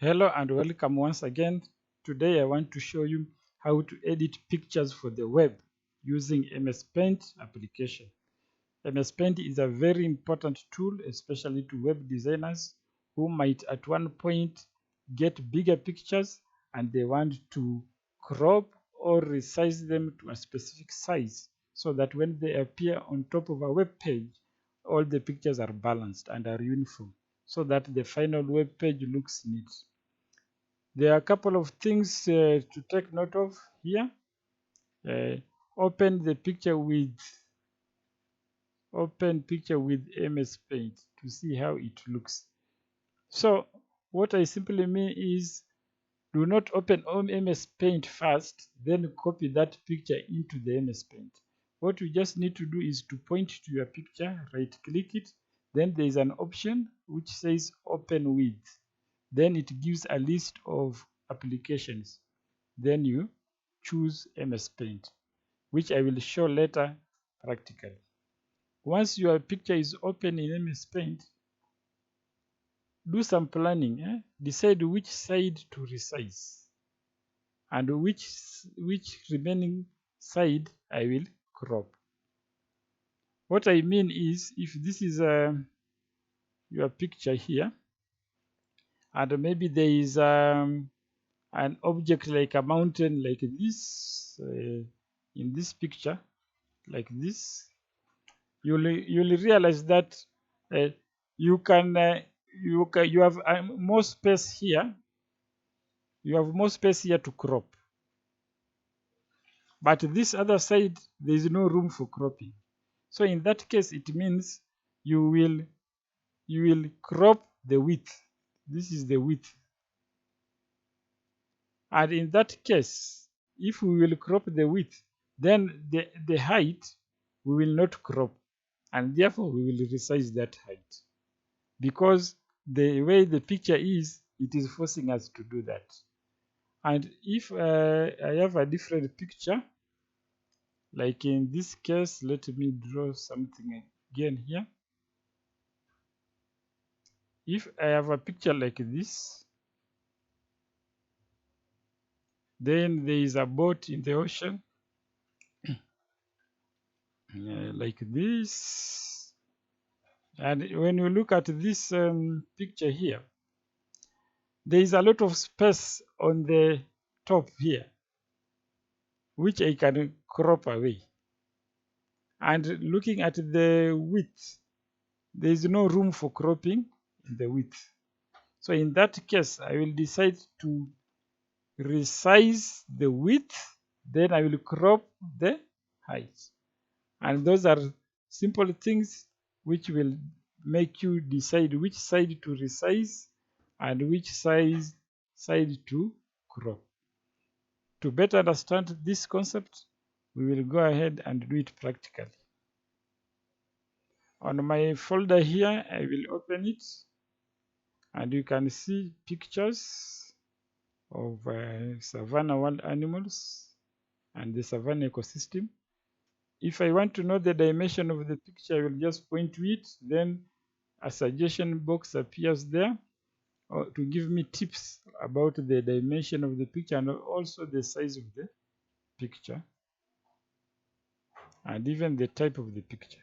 Hello and welcome once again. Today I want to show you how to edit pictures for the web using MS Paint application. MS Paint is a very important tool, especially to web designers who might at one point get bigger pictures and they want to crop or resize them to a specific size so that when they appear on top of a web page, all the pictures are balanced and are uniform so that the final web page looks neat. There are a couple of things to take note of here. Uh, open the picture with MS Paint to see how it looks. So what I simply mean is do not open MS Paint first, then copy that picture into the MS Paint. What you just need to do is to point to your picture, right click it, then there is an option which says open with. Then it gives a list of applications. Then you choose MS Paint, which I will show later practically. Once your picture is open in MS Paint, do some planning. Decide which side to resize and which remaining side I will crop. What I mean is, if this is your picture here, and maybe there is an object like a mountain like this in this picture, like this, you'll realize that uh, you have more space here. You have more space here to crop, but this other side there is no room for cropping. So in that case, it means you will crop the width. This is the width, and in that case, if we will crop the width, then the height we will not crop, and therefore we will resize that height, because the way the picture is, it is forcing us to do that. And if I have a different picture, like in this case, let me draw something again here. If I have a picture like this, then there is a boat in the ocean, like this. And when you look at this picture here, there is a lot of space on the top here, which I can crop away. And looking at the width, there is no room for cropping in the width. So in that case, I will decide to resize the width, then I will crop the height. And those are simple things which will make you decide which side to resize and which side to crop. To better understand this concept, we will go ahead and do it practically. On my folder here, I will open it, and you can see pictures of savanna wild animals and the savanna ecosystem. If I want to know the dimension of the picture, I will just point to it, then a suggestion box appears there to give me tips about the dimension of the picture and also the size of the picture and even the type of the picture.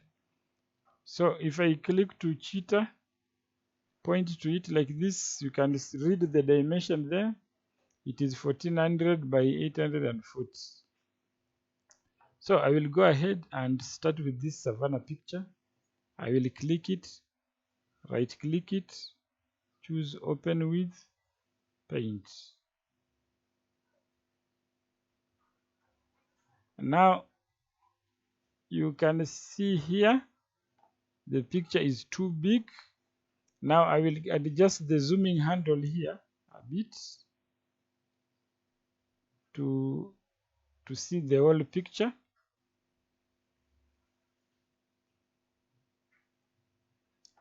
So if I click to cheetah, point to it like this, you can read the dimension there. It is 1400 by 840. So I will go ahead and start with this savanna picture. I will click it, right click it, choose open with paint. Now you can see here the picture is too big. Now I will adjust the zooming handle here a bit to see the whole picture.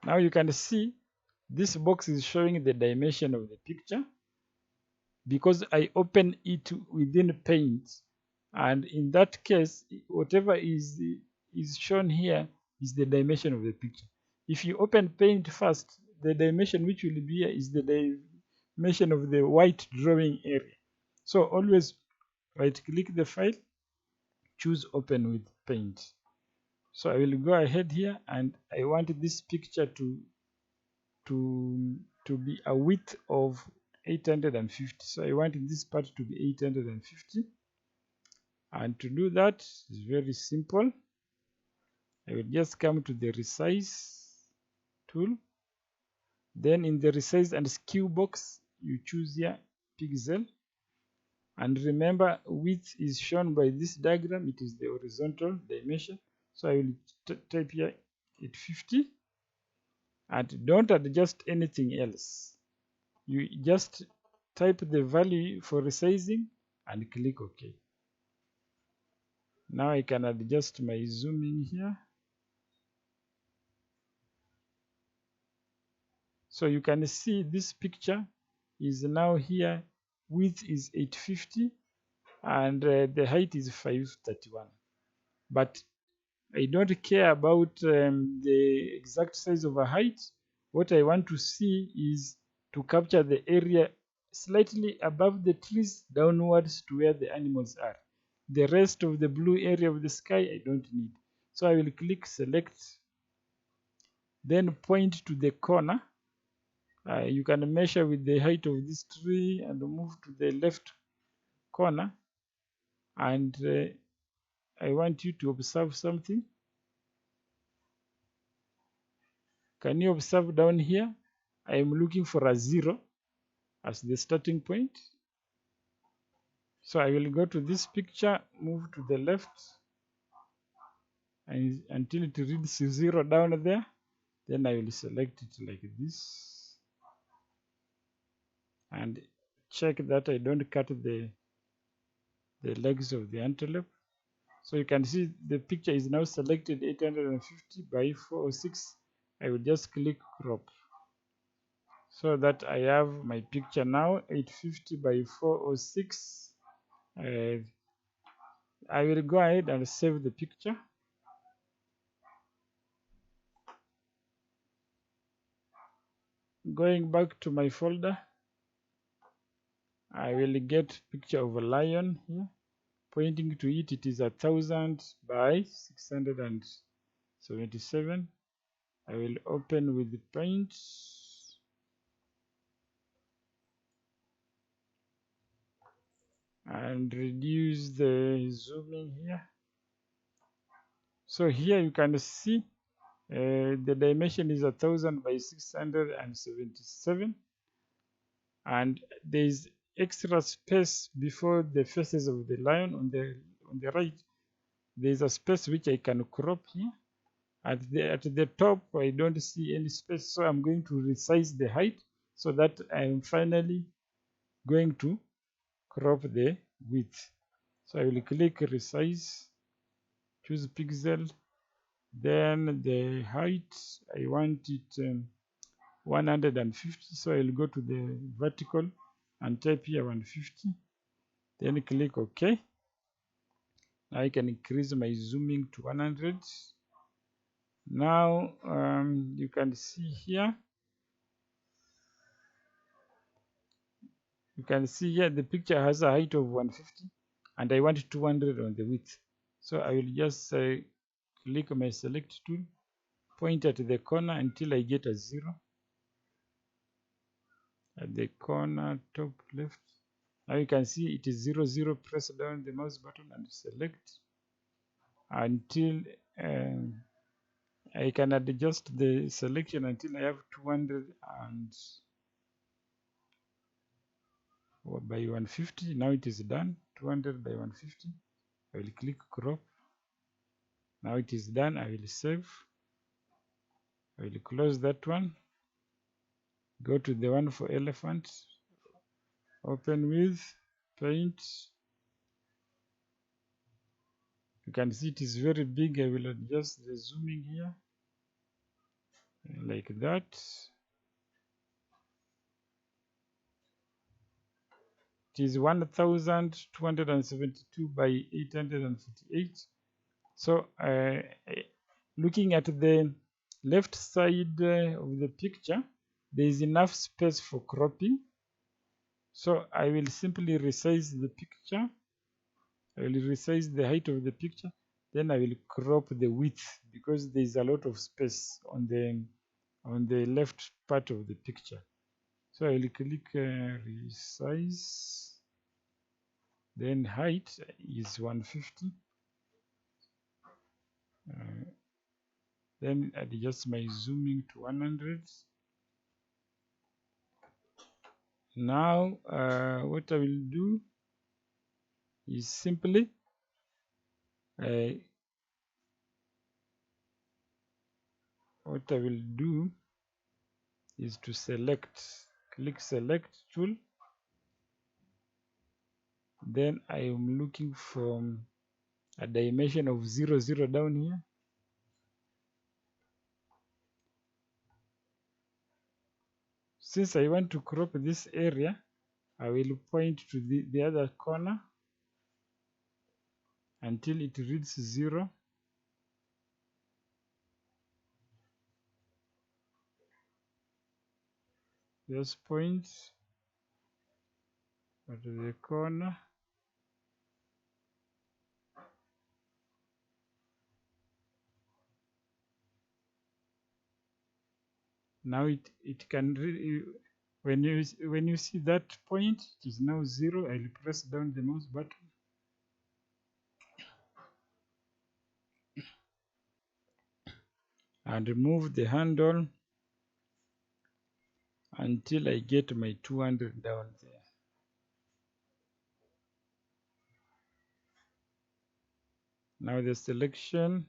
Now you can see this box is showing the dimension of the picture because I open it within Paint, and in that case, whatever is shown here is the dimension of the picture. If you open Paint first, the dimension which will be here is the mention of the white drawing area. So always right click the file, choose open with paint. So I will go ahead here, and I want this picture to be a width of 850. So I want this part to be 850, and to do that is very simple. I will just come to the resize tool, then in the resize and skew box you choose here pixel, and remember width is shown by this diagram, it is the horizontal dimension. So I will type here 850, and don't adjust anything else. You just type the value for resizing and click OK. Now I can adjust my zooming here. So you can see this picture is now here, width is 850 and the height is 531. But I don't care about the exact size of a height. What I want to see is to capture the area slightly above the trees downwards to where the animals are. The rest of the blue area of the sky I don't need. So I will click select, then point to the corner. You can measure with the height of this tree and move to the left corner, and I want you to observe something. Can you observe down here? I am looking for a 0 as the starting point. So I will go to this picture, move to the left, and until it reads 0 down there, then I will select it like this and check that I don't cut the legs of the antelope. So you can see the picture is now selected 850 by 406. I will just click crop, so that I have my picture now 850 by 406. I will go ahead and save the picture. Going back to my folder, I will get picture of a lion here. Pointing to it, it is 1000 by 677. I will open with the paint. And reduce the zooming here. So here you can see the dimension is 1000 by 677, and there is extra space before the faces of the lion on the right. There is a space which I can crop here. At the top I don't see any space, so I'm going to resize the height so that I'm finally going to crop the width. So I will click resize, choose pixel, then the height I want it 150, so I'll go to the vertical and type here 150, then click OK. Now I can increase my zooming to 100. Now you can see here, the picture has a height of 150 and I want 200 on the width. So I will just click my select tool, point at the corner until I get a 0 at the corner top left. Now you can see it is 0 0. Press down the mouse button and select until I can adjust the selection until I have 200 and by 150. Now it is done. 200 by 150. I will click crop. Now it is done. I will save. I will close that one. Go to the one for elephant. Open with paint. You can see it is very big. I will adjust the zooming here like that. It is 1272 by 848. So looking at the left side of the picture, there is enough space for cropping. So I will simply resize the picture. I will resize the height of the picture. Then I will crop the width because there is a lot of space on the left part of the picture. So I will click resize. Then height is 150. Then adjust my zooming to 100. Now what I will do is simply what I will do is to click select tool. Then I am looking from a dimension of 0, 0 down here. Since I want to crop this area, I will point to the other corner until it reads 0. Just point at the corner. Now it can when you see that point, it is now 0. I'll press down the mouse button and move the handle until I get my 200 down there. Now the selection,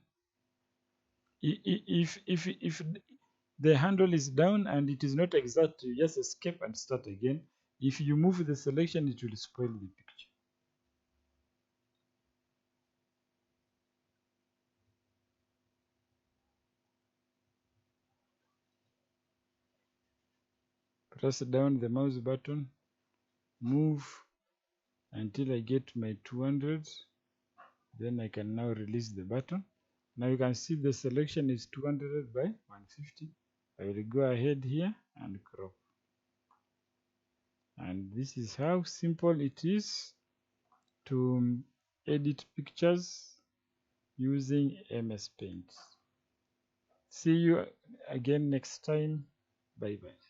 if the handle is down and it is not exact, you just escape and start again. If you move the selection, it will spoil the picture. Press down the mouse button, move until I get my 200. Then I can now release the button. Now you can see the selection is 200 by 150. I will go ahead here and crop. And this is how simple it is to edit pictures using MS Paint. See you again next time. Bye bye.